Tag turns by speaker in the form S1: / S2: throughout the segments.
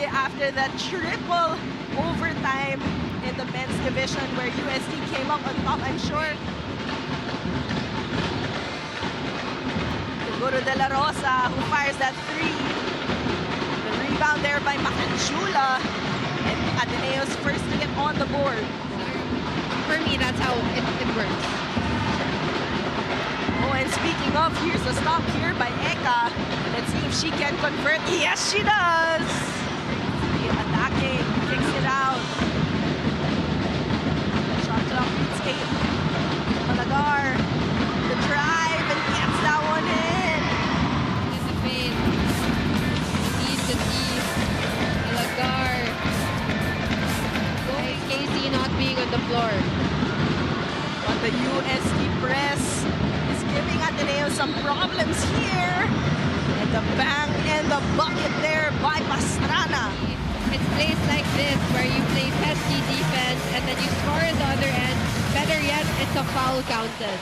S1: after that triple overtime in the men's division where UST came up on top, I'm sure. Guru De La Rosa who fires that three. The rebound there by Macanchula. And Ateneo's first to get on the board.
S2: For me, that's how it works.
S1: Oh, and speaking of, here's the stop here by Eka. Let's see if she can convert. Yes, she does! Attacking, kicks it out. Shot clock reads 8. Malagar, the drive, and gets that one in.
S2: In the paint. Deep to deep. Malagar. Going Casey not being on the floor.
S1: But the UST press is giving Ateneo some problems here. And the bang and the bucket there by Pastrana.
S2: It's plays like this where you play pesky defense and then you score at the other end. Better yet, it's a foul counted.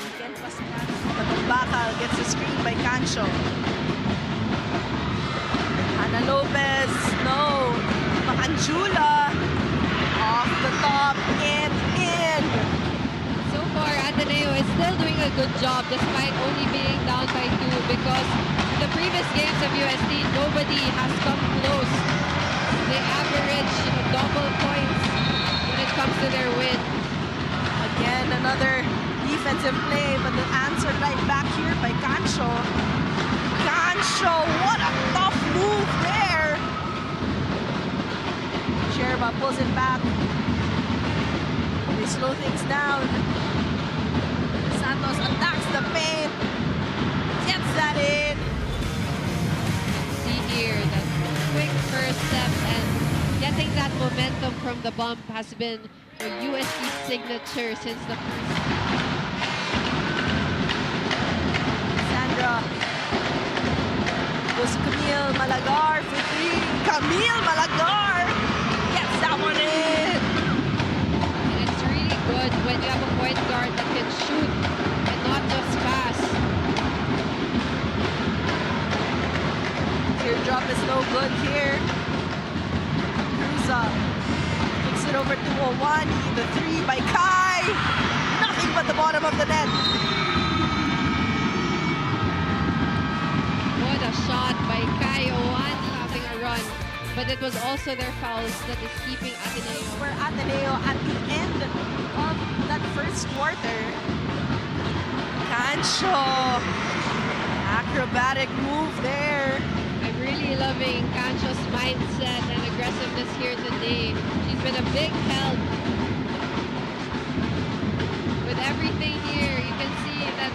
S1: Again, Pastrana. Bakal gets the screen by Cancho. Ana Lopez, no. Macanchula. Off the top and in.
S2: So far, Ateneo is still doing a good job despite only being down by 2 because in the previous games of UST, nobody has come close. They average double points when it comes to their win.
S1: Again, another defensive play, but the answer right back here by Cancho. Cancho, what a tough move there. Sherba pulls it back. They slow things down. Santos attacks the paint. Gets that in.
S2: See here, that quick first step and getting that momentum from the bump has been a UST signature since the first.
S1: Sandra goes to Camille Malagar for 3. Camille Malagar gets that one in.
S2: And it's really good when you have a point guard that can shoot and not just pass.
S1: Teardrop is no good here. Cruza kicks it over to 01. The 3 by Kai. Nothing but the bottom of the net.
S2: What a shot by Kai Owani having a run. But it was also their fouls that is keeping Ateneo.
S1: For Ateneo at the end of that first quarter. Cancho. Acrobatic move there.
S2: I'm really loving Cancho's mindset and aggressiveness here today. She's been a big help. With everything here, you can see that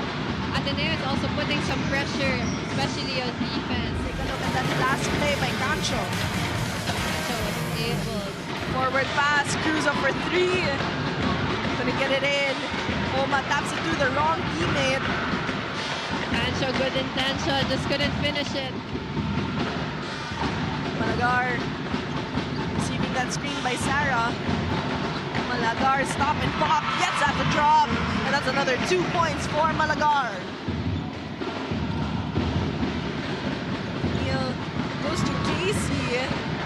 S2: Ateneo is also putting some pressure, especially on defense.
S1: Take a look at that last play by Cancho.
S2: Cancho was able.
S1: Forward pass, Cruz up for 3. Couldn't get it in. Oma taps it to the wrong teammate.
S2: Cancho, good intention, just couldn't finish it.
S1: Malagar receiving that screen by Sarah. Malagar stop and pop, gets at the drop. And that's another 2 points for Malagar. Neil goes to Casey.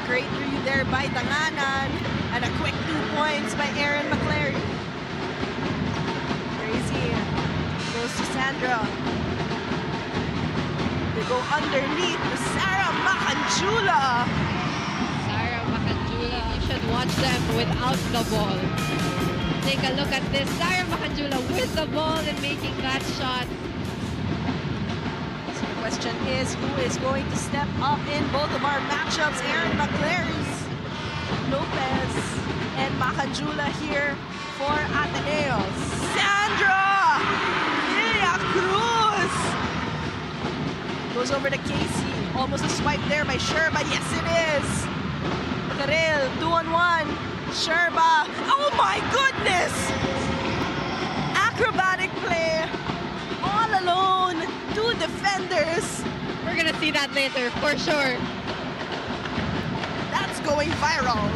S1: Great read there by Tanganan. And a quick 2 points by Aaron McClary. Crazy goes to Sandra. They go underneath to Sarah Macanchula.
S2: Sarah Macanchula, you should watch them without the ball. Take a look at this. Sarah Macanchula with the ball and making that shot.
S1: So the question is, who is going to step up in both of our matchups? Aaron McClary's, Lopez, and Macanchula here for Ateneo. Sandra! Yeah, Cruz! Goes over to Casey. Almost a swipe there by Sherba. Yes, it is. Karel, 2-on-1. Sherba. Oh my goodness! Acrobatic play. All alone. 2 defenders.
S2: We're gonna see that later, for sure.
S1: That's going viral.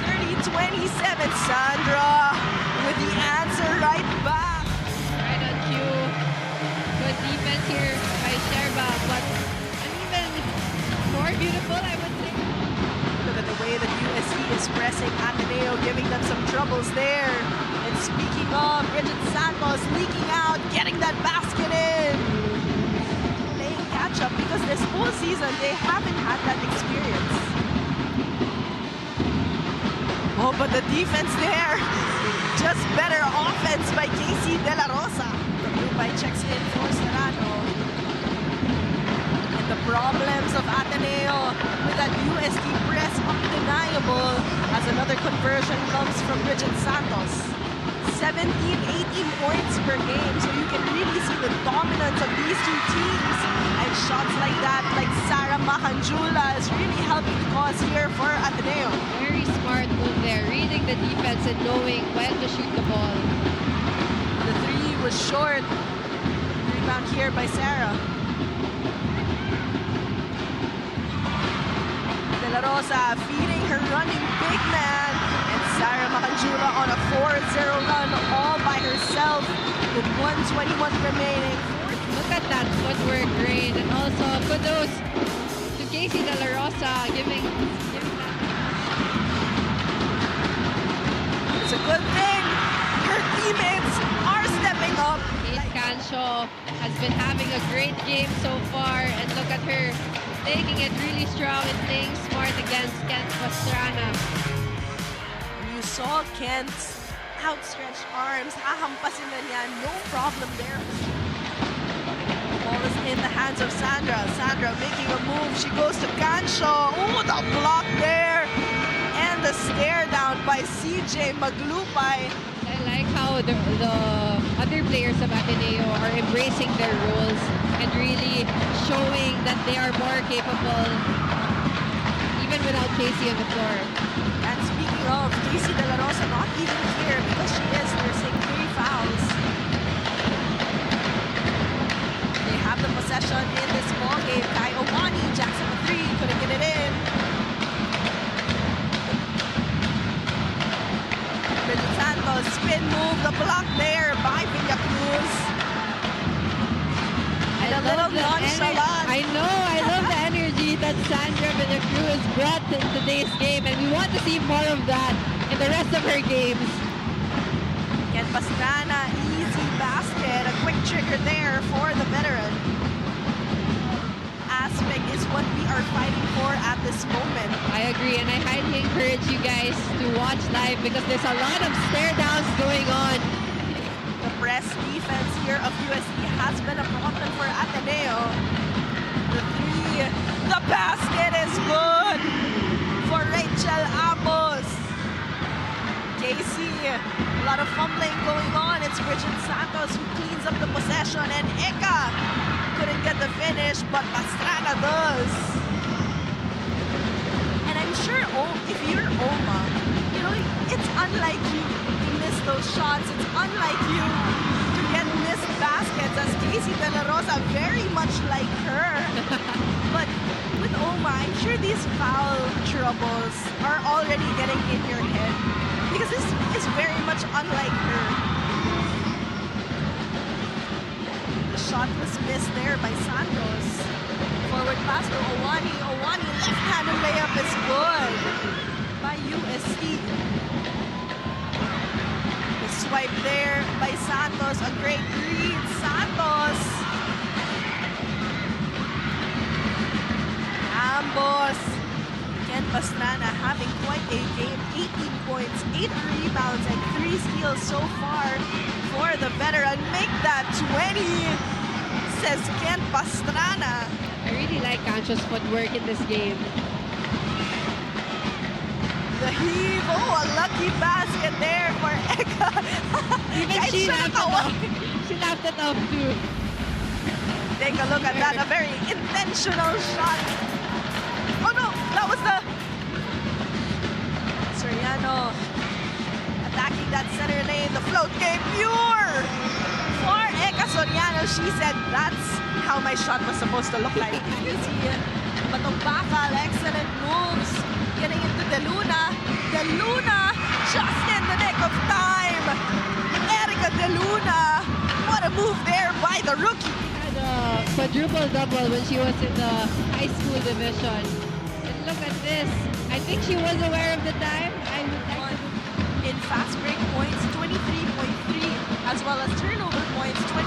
S1: 30-27. Sandra with the answer right back.
S2: Right on cue. Good here by Sherba, but an even more beautiful, I would say.
S1: Look at the way that UST is pressing Ateneo, giving them some troubles there. And speaking of, Bridget Santos leaking out, getting that basket in. Playing catch up because this whole season they haven't had that experience. Oh, but the defense there, just better offense by Casey De La Rosa. The blue by checks in for Serrano. And the problems of Ateneo with that UST press undeniable as another conversion comes from Bridget Santos. 17, 18 points per game, so you can really see the dominance of these two teams. And shots like that, like Sarah Makanjula, is really helping the cause here for Ateneo.
S2: Very smart move there, reading the defense and knowing when to shoot the ball.
S1: The three was short. Rebound here by Sarah. De La Rosa feeding her running big man. And Sarah Makanjula on a 4-0 run all by herself with 1:21 remaining.
S2: Look at that footwork grade, and also kudos to Casey De La Rosa giving that.
S1: It's a good thing her teammates are stepping up.
S2: Kate Cancho has been having a great game so far, and look at her taking it really strong and playing smart against Kent Pastrana.
S1: You saw Kent's outstretched arms. Hahampasin na niya. No problem there. Ball is in the hands of Sandra. Sandra making a move. She goes to Cancho. Oh, the block there. And the stare down by CJ Maglupay.
S2: I like how the other players of Ateneo are embracing their roles and really showing that they are more capable even without Casey on the floor.
S1: And speaking of, Casey De La Rosa not even here because she is nursing 3 fouls. They have the possession in this ball game. Kai Owani jacks up a 3, couldn't get it in. Bridget Santos spin move, the block there by Villacruz. And a little nonchalant.
S2: I know, I love the energy that Sandra Villacruz brought to today's game, and we want to see more of that in the rest of her games.
S1: Kent Pastrana, easy basket, a quick trigger there for the veteran. Aspect is what we are fighting for at this moment.
S2: I agree, and I highly encourage you guys to watch live because there's a lot of stare downs going on.
S1: The press defense here of UST has been a problem for Ateneo. The 3, the basket is good for Rachel Amos. Casey, a lot of fumbling going on. It's Bridget Santos who cleans up the possession, and Eka couldn't get the finish, but Pastrana does. And I'm sure if you're Oma, you know, it's unlike you to miss those shots. It's unlike you to get missed baskets, as Casey De La Rosa, very much like her. But with Oma, I'm sure these foul troubles are already getting in your head because this is very much unlike her. The shot was missed there by Santos. Forward pass to Owani. Owani, left-handed layup is good by UST. The swipe there by Santos. A great read. Santos. Ambos. Ken Pastrana having quite a game. 18 points, 8 rebounds, and 3 steals so far for the veteran. Make that 20, says Ken Pastrana.
S2: I really like Cancho's footwork in this game.
S1: The heave. Oh, a lucky basket there for Eka.
S2: Even
S1: Kahit
S2: she
S1: siya
S2: laughed it
S1: natawa.
S2: off. She laughed it off too.
S1: Take a look at that. A very intentional shot. Oh no, that was the Soriano attacking that center lane. The float game pure for Eka Soriano. She said that's how my shot was supposed to look like. You see, Batong Bakal, excellent moves. Getting into De Luna. De Luna just in the nick of time. Erica De Luna. What a move there by the rookie.
S2: Had quadruple double when she was in the high school division. And look at this. I think she was aware of the time. I would like to...
S1: In fast break points, 23.3, as well as turnover points, 23.3.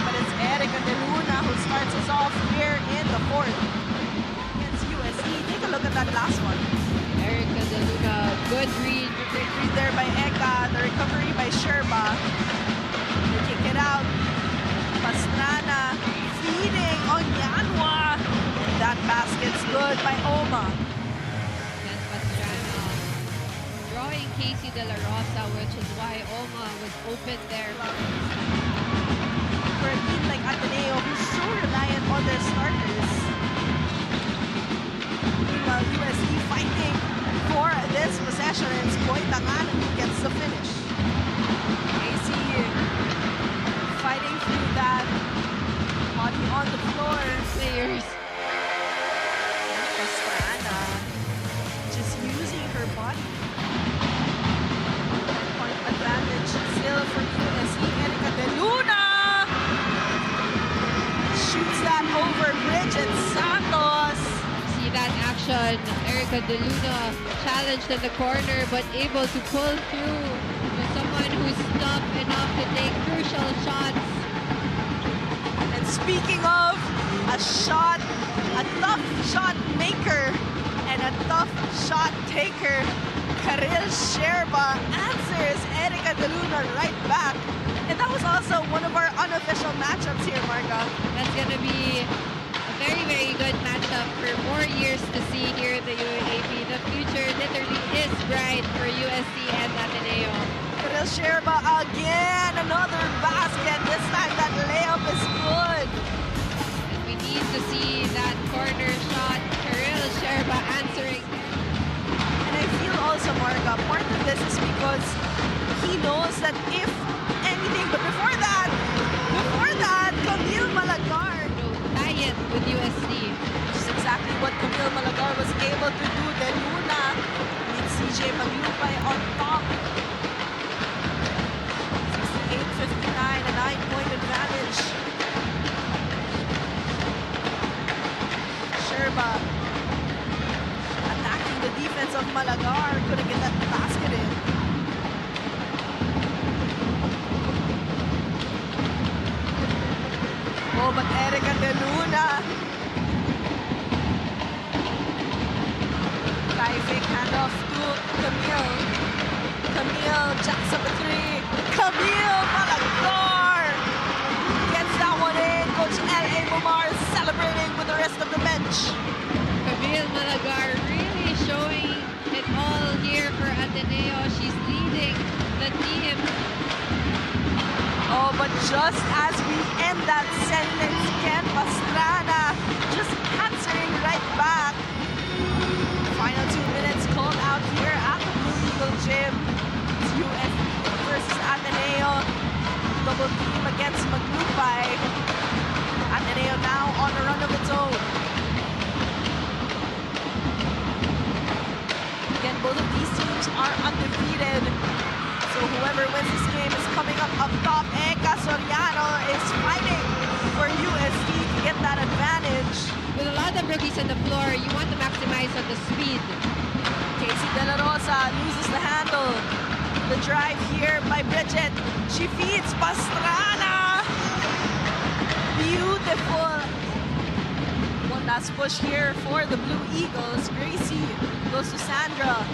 S1: But it's Erica De Luna who starts us off here in the fourth against UST. Take a look at that last one.
S2: Erica De Luna, good read.
S1: Great read there by Eka. The recovery by Sherba. They kick it out. Pastrana feeding on Yanwa. That basket's good by Oma.
S2: And Pastrana drawing Casey De La Rosa, which is why Oma was open there.
S1: For a team like Ateneo, who's so reliant on their starters. Meanwhile, UST fighting for this possession, and it's Koy Tangan who gets the finish. Casey fighting through that. Body on the floor.
S2: Players.
S1: And Pastrana just using her body. Point advantage still for UST. Erica De Luna shoots that over Bridget Santos.
S2: See that action. Erica De Luna challenged in the corner but able to pull through with someone who's tough enough to take crucial shots.
S1: And speaking of a shot, a tough shot maker and a tough shot taker, Karil Sherba answers Erica De Luna right back. And that was also one of our unofficial matchups here, Marga.
S2: That's going to be a very, very good matchup for more years to see here in the UAAP. The future literally is bright for UST and Ateneo.
S1: Karil Sherba again, another basket. This time that layup is good.
S2: And we need to see that corner shot. Karil Sherba answering.
S1: And I feel also, Marga, part of this is because he knows that if anything, but before that, Camille Malagar.
S2: Tie it with UST.
S1: Which is exactly what Camille Malagar was able to do. De Luna meets CJ Maglupay on top. 68-59, a 9-point advantage. Sherba attacking the defense of Malagar. Couldn't get that basket in. Oh, but Erica De Luna. High fake handoff to Camille. Camille jacks up a three. Camille Malagar gets that one in. Coach L.A. Momar is celebrating with the rest of the bench.
S2: Camille Malagar really showing it all here for Ateneo. She's leading the team.
S1: Oh, but just as we end that sentence, Ken Pastrana just answering right back. Final 2 minutes called out here at the Blue Eagle Gym. It's UST versus Ateneo. Double team against Maglupay. Ateneo now on a run of its own. Again, both of these teams are undefeated. So whoever wins this game is coming up top. Eka Soriano is fighting for UST to get that advantage.
S2: With a lot of rookies on the floor, you want to maximize on the speed.
S1: Casey De La Rosa loses the handle. The drive here by Bridget. She feeds Pastrana. Beautiful. One last push here for the Blue Eagles. Gracie goes to Sandra.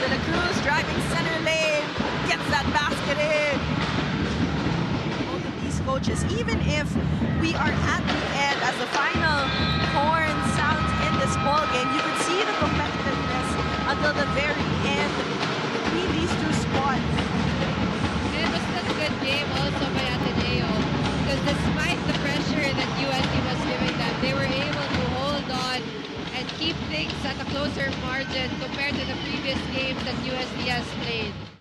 S1: De La Cruz driving center lane, gets that basket in. Both of these coaches, even if we are at the end as the final horn sounds in this ball game, you can see the competitiveness until the very end between these two spots.
S2: And it was such a good game also by Ateneo because despite the pressure that UST was giving them, they were able to hold on and keep things at a closer margin compared to the previous games that UST has played.